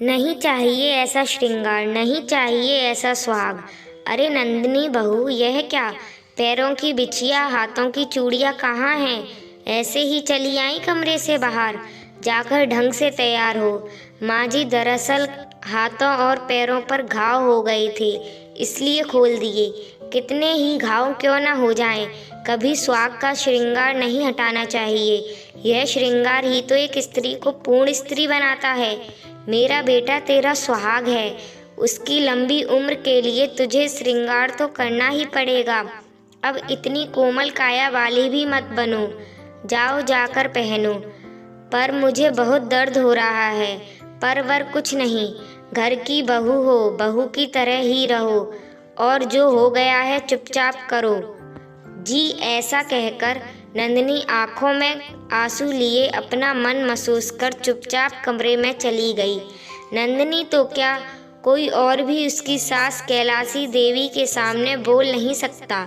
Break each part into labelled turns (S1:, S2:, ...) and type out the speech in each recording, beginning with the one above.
S1: नहीं चाहिए ऐसा श्रृंगार, नहीं चाहिए ऐसा सुहाग। अरे नंदिनी बहू, यह क्या? पैरों की बिछिया, हाथों की चूड़ियाँ कहाँ हैं? ऐसे ही चली आई कमरे से बाहर? जाकर ढंग से तैयार हो। माँ जी, दरअसल हाथों और पैरों पर घाव हो गए थे, इसलिए खोल दिए। कितने ही घाव क्यों ना हो जाएं, कभी सुहाग का श्रृंगार नहीं हटाना चाहिए। यह श्रृंगार ही तो एक स्त्री को पूर्ण स्त्री बनाता है। मेरा बेटा तेरा सुहाग है, उसकी लंबी उम्र के लिए तुझे श्रृंगार तो करना ही पड़ेगा। अब इतनी कोमल काया वाली भी मत बनो। जाओ, जाकर पहनो। पर मुझे बहुत दर्द हो रहा है। पर वर कुछ नहीं, घर की बहू हो, बहू की तरह ही रहो, और जो हो गया है चुपचाप करो। जी, ऐसा कहकर नंदिनी आंखों में आंसू लिए अपना मन महसूस कर चुपचाप कमरे में चली गई। नंदिनी तो क्या, कोई और भी उसकी सास कैलासी देवी के सामने बोल नहीं सकता।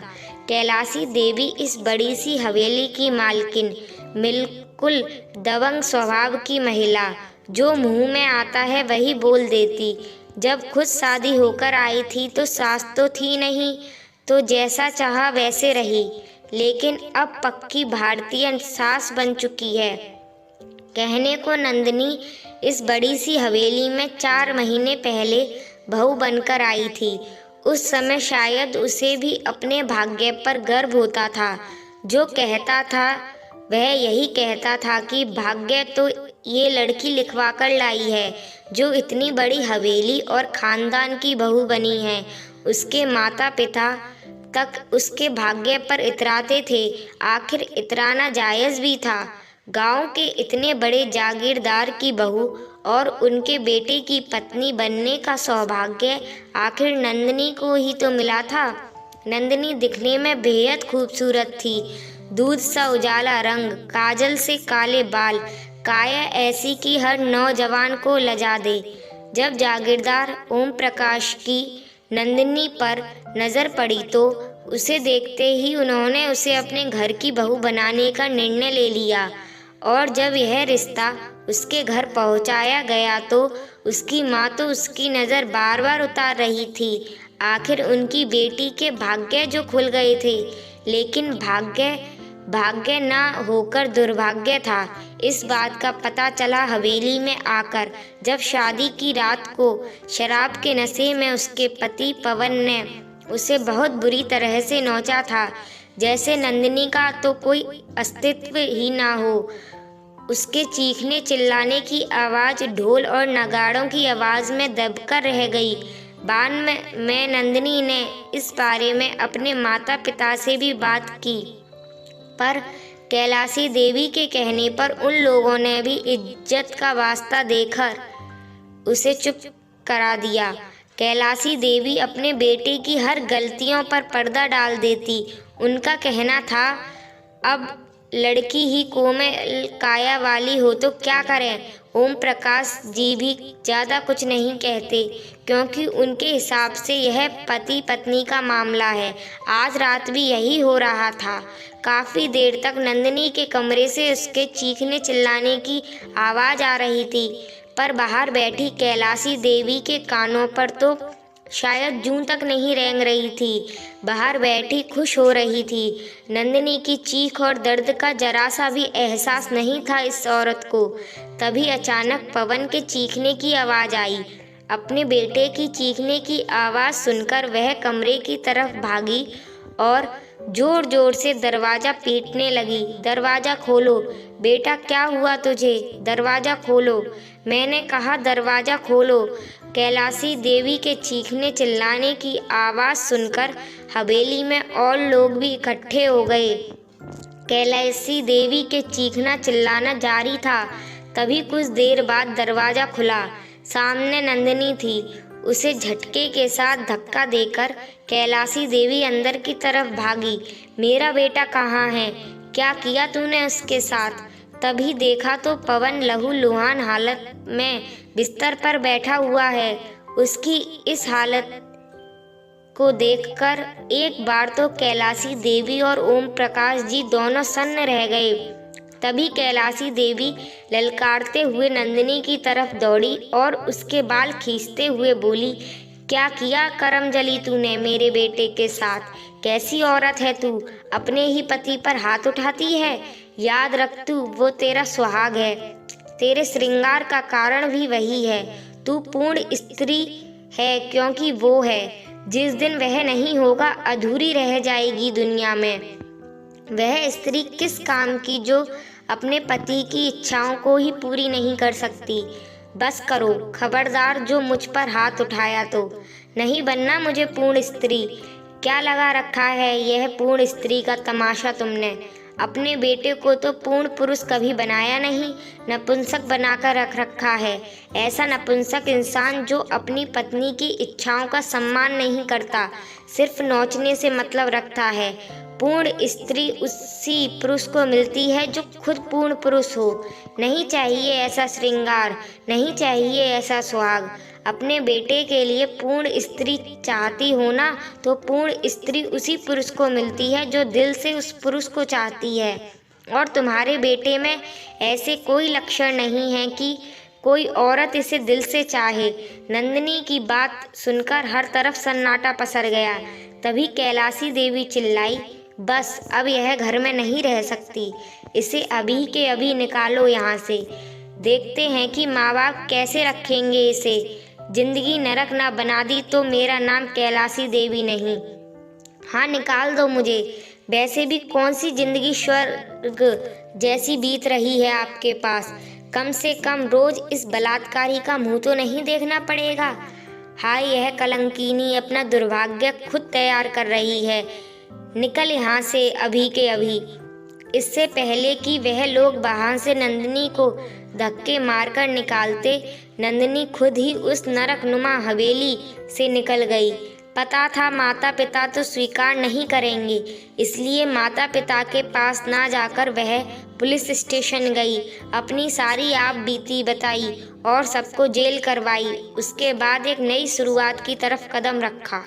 S1: कैलासी देवी इस बड़ी सी हवेली की मालकिन, बिल्कुल दबंग स्वभाव की महिला, जो मुंह में आता है वही बोल देती। जब खुद शादी होकर आई थी तो सास तो थी नहीं, तो जैसा चाहा वैसे रही, लेकिन अब पक्की भारतीय सास बन चुकी है। कहने को नंदिनी इस बड़ी सी हवेली में 4 महीने पहले बहू बनकर आई थी। उस समय शायद उसे भी अपने भाग्य पर गर्व होता था। जो कहता था वह यही कहता था कि भाग्य तो ये लड़की लिखवा कर लाई है, जो इतनी बड़ी हवेली और खानदान की बहू बनी है। उसके माता पिता तक उसके भाग्य पर इतराते थे। आखिर इतराना जायज़ भी था। गांव के इतने बड़े जागीरदार की बहू और उनके बेटे की पत्नी बनने का सौभाग्य आखिर नंदिनी को ही तो मिला था। नंदिनी दिखने में बेहद खूबसूरत थी। दूध सा उजाला रंग, काजल से काले बाल, काया ऐसी कि हर नौजवान को लजा दे। जब जागीरदार ओम प्रकाश की नंदिनी पर नज़र पड़ी तो उसे देखते ही उन्होंने उसे अपने घर की बहू बनाने का निर्णय ले लिया। और जब यह रिश्ता उसके घर पहुंचाया गया तो उसकी माँ तो उसकी नज़र बार बार उतार रही थी। आखिर उनकी बेटी के भाग्य जो खुल गए थे, लेकिन भाग्य ना होकर दुर्भाग्य था। इस बात का पता चला हवेली में आकर, जब शादी की रात को शराब के नशे में उसके पति पवन ने उसे बहुत बुरी तरह से नोचा था, जैसे नंदिनी का तो कोई अस्तित्व ही ना हो। उसके चीखने चिल्लाने की आवाज़ ढोल और नगाड़ों की आवाज़ में दबकर रह गई। बाद में नंदिनी ने इस बारे में अपने माता पिता से भी बात की, पर कैलासी देवी के कहने पर उन लोगों ने भी इज्जत का वास्ता देकर उसे चुप करा दिया। कैलासी देवी अपने बेटे की हर गलतियों पर पर्दा डाल देती। उनका कहना था, अब लड़की ही कोमल काया वाली हो तो क्या करें। ओम प्रकाश जी भी ज़्यादा कुछ नहीं कहते, क्योंकि उनके हिसाब से यह पति पत्नी का मामला है। आज रात भी यही हो रहा था। काफ़ी देर तक नंदिनी के कमरे से उसके चीखने चिल्लाने की आवाज़ आ रही थी, पर बाहर बैठी कैलासी देवी के कानों पर तो शायद जूं तक नहीं रेंग रही थी। बाहर बैठी खुश हो रही थी। नंदिनी की चीख और दर्द का जरा सा भी एहसास नहीं था इस औरत को। तभी अचानक पवन के चीखने की आवाज़ आई। अपने बेटे की चीखने की आवाज़ सुनकर वह कमरे की तरफ भागी और जोर जोर से दरवाज़ा पीटने लगी। दरवाज़ा खोलो बेटा, क्या हुआ तुझे? दरवाज़ा खोलो, मैंने कहा दरवाज़ा खोलो। कैलासी देवी के चीखने चिल्लाने की आवाज़ सुनकर हवेली में और लोग भी इकट्ठे हो गए। कैलासी देवी के चीखना चिल्लाना जारी था। तभी कुछ देर बाद दरवाज़ा खुला। सामने नंदिनी थी। उसे झटके के साथ धक्का देकर कैलासी देवी अंदर की तरफ भागी। मेरा बेटा कहाँ है? क्या किया तूने उसके साथ? तभी देखा तो पवन लहूलुहान हालत में बिस्तर पर बैठा हुआ है। उसकी इस हालत को देखकर एक बार तो कैलासी देवी और ओम प्रकाश जी दोनों सन्न रह गए। तभी कैलाशी देवी ललकारते हुए नंदिनी की तरफ दौड़ी और उसके बाल खींचते हुए बोली, क्या किया करमजली तूने मेरे बेटे के साथ? कैसी औरत है तू, अपने ही पति पर हाथ उठाती है। याद रख तू, वो तेरा सुहाग है, तेरे श्रृंगार का कारण भी वही है। तू पूर्ण स्त्री है क्योंकि वो है। जिस दिन वह नहीं होगा अधूरी रह जाएगी दुनिया में। वह स्त्री किस काम की जो अपने पति की इच्छाओं को ही पूरी नहीं कर सकती। बस करो, खबरदार जो मुझ पर हाथ उठाया तो। नहीं बनना मुझे पूर्ण स्त्री। क्या लगा रखा है यह पूर्ण स्त्री का तमाशा तुमने? अपने बेटे को तो पूर्ण पुरुष कभी बनाया नहीं, नपुंसक बनाकर रख रखा है। ऐसा नपुंसक इंसान जो अपनी पत्नी की इच्छाओं का सम्मान नहीं करता, सिर्फ नोचने से मतलब रखता है। पूर्ण स्त्री उसी पुरुष को मिलती है जो खुद पूर्ण पुरुष हो। नहीं चाहिए ऐसा श्रृंगार, नहीं चाहिए ऐसा सुहाग। अपने बेटे के लिए पूर्ण स्त्री चाहती हो ना, तो पूर्ण स्त्री उसी पुरुष को मिलती है जो दिल से उस पुरुष को चाहती है। और तुम्हारे बेटे में ऐसे कोई लक्षण नहीं है कि कोई औरत इसे दिल से चाहे। नंदिनी की बात सुनकर हर तरफ सन्नाटा पसर गया। तभी कैलाशी देवी चिल्लाई, बस अब यह घर में नहीं रह सकती। इसे अभी के अभी निकालो यहाँ से। देखते हैं कि माँ बाप कैसे रखेंगे इसे। जिंदगी नरक ना बना दी तो मेरा नाम कैलाशी देवी नहीं। हाँ, निकाल दो मुझे। वैसे भी कौन सी जिंदगी स्वर्ग जैसी बीत रही है आपके पास। कम से कम रोज इस बलात्कारी का मुंह तो नहीं देखना पड़ेगा। हाय, यह कलंकिनी अपना दुर्भाग्य खुद तैयार कर रही है। निकल यहाँ से अभी के अभी, इससे पहले कि वह लोग बाहर से नंदिनी को धक्के मारकर निकालते। नंदिनी खुद ही उस नरकनुमा हवेली से निकल गई। पता था माता पिता तो स्वीकार नहीं करेंगे, इसलिए माता पिता के पास ना जाकर वह पुलिस स्टेशन गई, अपनी सारी आप बीती बताई और सबको जेल करवाई। उसके बाद एक नई शुरुआत की तरफ कदम रखा।